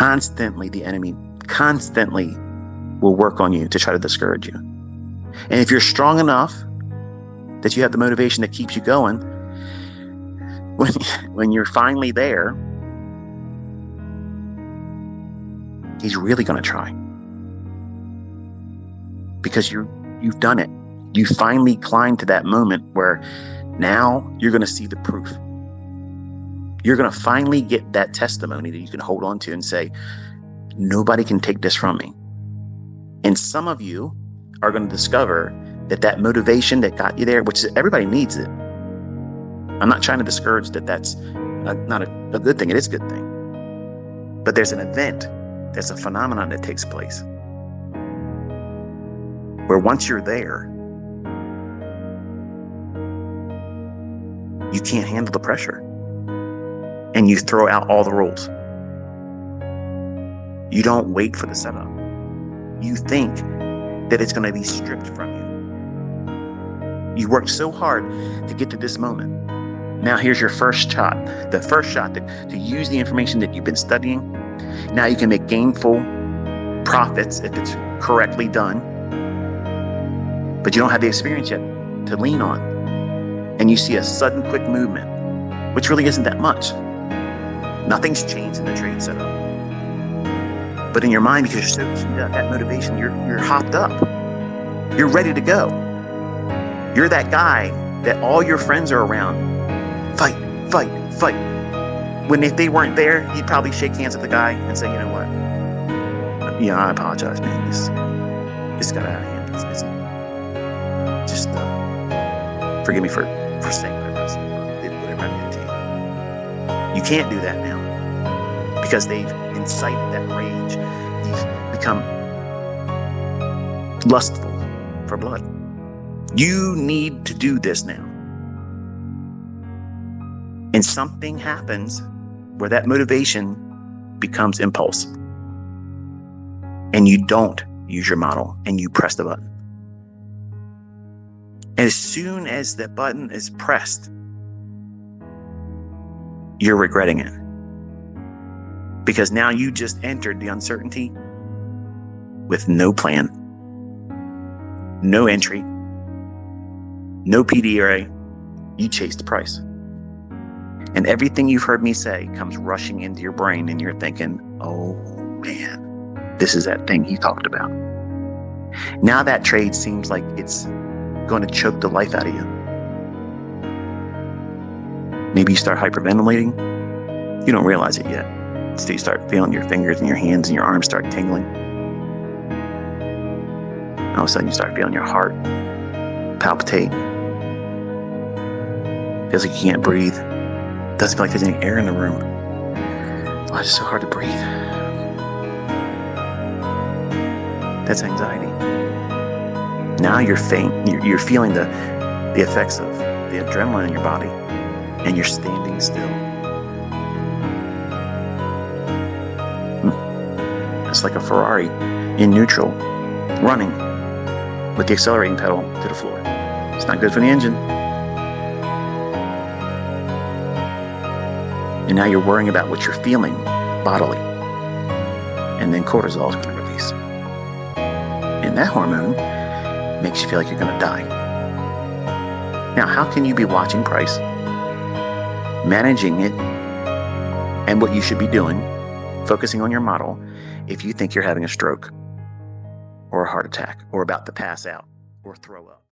Constantly, the enemy constantly will work on you to try to discourage you. And if you're strong enough that you have the motivation that keeps you going, when you're finally there, he's really going to try. Because you've done it. You finally climbed to that moment where now you're going to see the proof. You're going to finally get that testimony that you can hold on to and say, nobody can take this from me. And some of you are going to discover that motivation that got you there, which is, everybody needs it. I'm not trying to discourage that's not a good thing. It is a good thing. But there's an event, there's a phenomenon that takes place where once you're there, you can't handle the pressure. And you throw out all the rules. You don't wait for the setup. You think that it's going to be stripped from you. You worked so hard to get to this moment. Now here's your first shot. The first shot to use the information that you've been studying. Now you can make gainful profits if it's correctly done. But you don't have the experience yet to lean on. And you see a sudden quick movement, which really isn't that much. Nothing's changed in the trade setup. But in your mind, because you're so keyed up, that motivation, you're hopped up. You're ready to go. You're that guy that all your friends are around. Fight, fight, fight. When if they weren't there, you'd probably shake hands with the guy and say, you know what? Yeah, I apologize, man. This got out of hand. Just forgive me for saying whatever I did to you. You can't do that now because they've incited that rage. They've become lustful for blood. You need to do this now. And something happens where that motivation becomes impulse. And you don't use your model and you press the button. As soon as the button is pressed, you're regretting it. Because now you just entered the uncertainty with no plan, no entry, no PDRA. You chased the price. And everything you've heard me say comes rushing into your brain and you're thinking, oh man, this is that thing he talked about. Now that trade seems like it's going to choke the life out of you. Maybe you start hyperventilating. You don't realize it yet. So you start feeling your fingers and your hands and your arms start tingling. All of a sudden you start feeling your heart palpitate. Feels like you can't breathe. Doesn't feel like there's any air in the room. Oh, it's just so hard to breathe. That's anxiety. Now you're faint. You're feeling the effects of the adrenaline in your body. And you're standing still. It's like a Ferrari in neutral, running with the accelerating pedal to the floor. It's not good for the engine. And now you're worrying about what you're feeling bodily. And then cortisol is going to release. And that hormone makes you feel like you're going to die. Now, how can you be watching price, managing it, and what you should be doing, focusing on your model, if you think you're having a stroke or a heart attack or about to pass out or throw up?